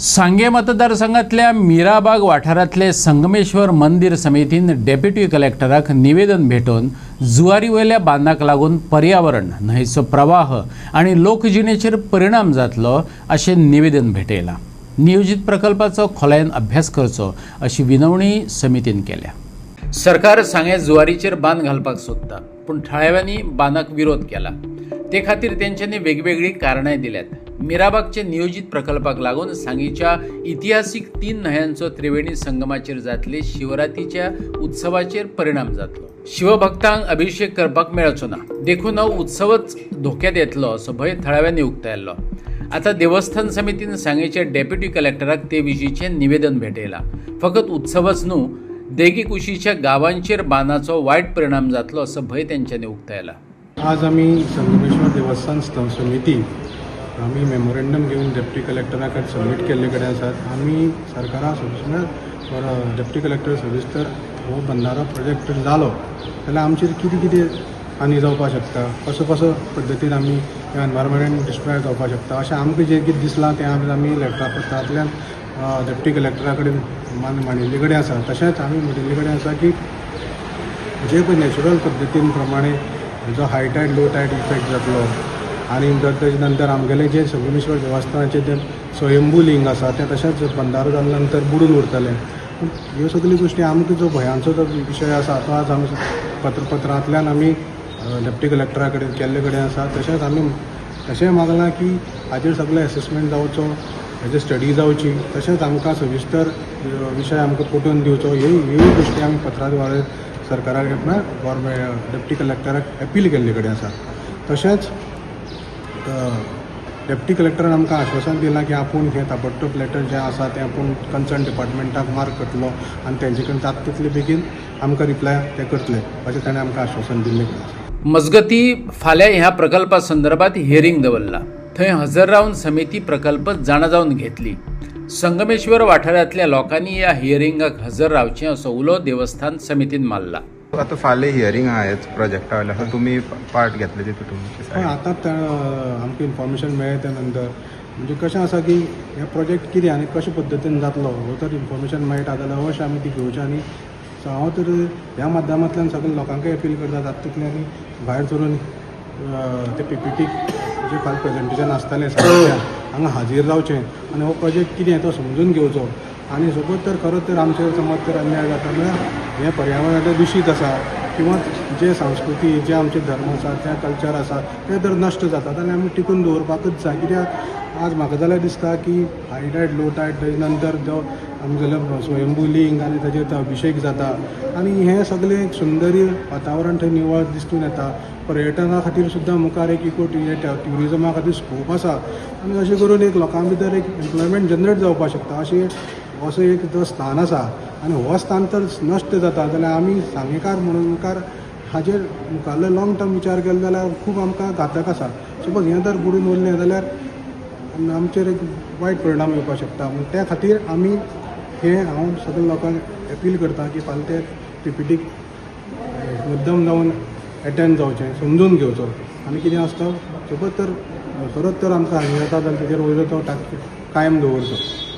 सांगे मतदारसंघातल्या मीराबाग वाठारातले संगमेश्वर मंदिर समितीन डेप्युटी कलेक्टराक निवेदन भेटून जुवारीवयल्या बांदाक लागून पर्यावरण न्हंयचो प्रवाह आणि लोकजिणेचेर परिणाम जातलो अशें निवेदन भेटयलां। नियोजित प्रकल्पाचो खोलायेन अभ्यास करचो अशी विनवणी समितीन केल्या। सरकार सांगे जुवारीचेर बांद घालपाक सोदता, पूण थळाव्यांनी बांदाक विरोध केला। ते खातीर तेंच्यांनी वेगवेगळी कारणां दिल्यात। मीराबागचे नियोजित प्रकल्पाक लागून सांगेच्या इतिहासीक 3 न्हंयांचो त्रिवेणी संगमाचेर जातले शिवरात्रीच्या उत्सवाचेर परिणाम जातलो। शिवभक्तांक अभिषेक करपाक मेळचो ना, देखून हो उत्सवच धोक्यात येतलो असो भंय थळाव्यांनी उक्तायल्लो। आता देवस्थान समितीन सांगेच्या डेप्युटी कलेक्टराक ते विशींचे निवेदन भेटयलां। फकत उत्सवच न्हू, देगी कुशीच्या गांवांचेर बांदाचो वायट परिणाम जातलो असो भंय तेंच्यांनी उक्तायला। आज आम्ही संगमेश्वर देवस्थान समिती आम्ही मेमोरेंडम घेऊन डेप्युटी कलेक्टराकडे सबमीट केल्ले कडेन आसात। आम्ही सरकाराक सविस्तर डेप्युटी कलेक्टर सविस्तर हो बंधारो प्रोजेक्ट जालो जाल्यार आमचेर कितें कितें हानी जावपाक शकता, कसो पद्दतीन आमी एनवायरमेंट डिस्ट्रॉय जावपाक शकता अशें आमकां जें कितें दिसलां तें आमी लेटरापत्रांतल्यान डेप्युटी कलेक्टरा कडेन मांडिल्ले कडेन आसा। तशेंच आमी मांडिल्ले कडेन आसा की जे पळय नॅचरल पद्दतीन प्रमाणे जो हाय टायड लो टायड इफेक्ट जातलो आनी तेजे नंतर आमगेलें जें संगमेश्वर देवस्थानाचें जें स्वयंभू लिंग आसा तें तशेंच बंधारो जाल्या नंतर बुडून उरतलें। ह्यो सगळ्यो गोश्टी आमकां जो भंयाचो जो विशय आसा तो आज आमी पत्रांतल्यान आमी डेप्युटी कलेक्टरा कडेन केल्ले कडेन आसा। तशेंच आमी तशें मागलां की हाजेर सगळें एसेसमेंट जावचो, हेजे स्टडी जावची, तशेंच आमकां सविस्तर विशय आमकां पटोवन दिवचो। ह्योय गोश्टी आमी पत्राद्वारे सरकाराक गव्हर्मेंट डेप्युटी कलेक्टराक अपील केल्ले कडेन आसा। तशेंच डेप्युटी कलेक्टरान आमकां आश्वासन दिलां की आपूण हें ताबडतोब लेटर जें आसा तें आपूण कन्सर्न डिपार्टमेंटाक मार्क करतलो आनी तेंचे कडेन जाता तितले बेगीन आमकां रिप्लाय ते करतले अशें ताणें आमकां आश्वासन दिल्लें आसा। मजगती फाल्यां ह्या प्रकल्पा संदर्भात हियरिंग दवरला। थंय हजर रावन समिती प्रकल्प जाणा जावन घेतली। संगमेश्वर वाठारांतल्या लोकांनी ह्या हियरिंगाक हजर रावचें असो उलो देवस्थान समितीन मारला। आता फाल्यां हियरिंग आहा हेच प्रोजेक्टा वयल्यान तुमी पार्ट घेतले तितून तुमचे आतां आमकां इन्फॉर्मेशन मेळ्ळे त्या नंतर म्हणजे कशें आसा की हे प्रोजेक्ट कितें आनी कशे पद्दतीन जातलो हो तर इन्फॉर्मेशन मेळटा जाल्यार अवश्य आमी ती घेवची। आनी हांव तर ह्या माध्यमांतल्यान सगळ्या लोकांकय अपील करता जाता तितलें आनी भायर सरून ते पीपीटी जे फाल्यां प्रेजेंटेशन आसतलें हांगा हाजीर जावचें आनी हो प्रोजेक्ट कितें तो समजून घेवचो। आनी सपोज तर खरोच तर आमचे समज तर अन्याय जाता जाल्यार हें पर्यावरणाचें दूशीत आसा किंवा जे संस्कृती जे आमचे धर्म आसा जे कल्चर आसा ते जर नश्ट जाता जाल्यार आमी टिकून दवरपाकच जाय। कित्याक आज म्हाका जाल्यार दिसता की हाय टायड लो टायड तेजे नंतर जो आमगेलो स्वयंभू लिंग आनी ताजेर तो अभिषेक जाता आनी हें सगळें एक सुंदर वातावरण थंय निवळ दिसून येता। पर्यटना खातीर सुद्दां मुखार एक इको ट्युरिजमा खातीर स्कोप आसा आनी अशें करून एक लोकां भितर एक एम्प्लॉयमेंट जनरेट जावपाक शकता असो एक जो स्थान आसा। आनी हो स्थान तर नश्ट जाता जाल्यार आमी सांगेकार म्हणून मुखार हाजेर मुखारले लॉंग टर्म विचार केलो जाल्यार खूब आमकां घातक आसा। सपोज हें जर बुडून उरलें जाल्यार आमचेर एक वायट परिणाम येवपाक शकता। पूण त्या खातीर आमी हांव सगळ्या लोकांक अपील करता की फाल्यां ते पीपीटीक मुद्दम जावन एटेंड जावचें, समजून घेवचो आनी कितें आसता सपोज तर खरोच तर आमकां हानी जाता जाल्यार तेजेर वयलो तो कायम दवरचो।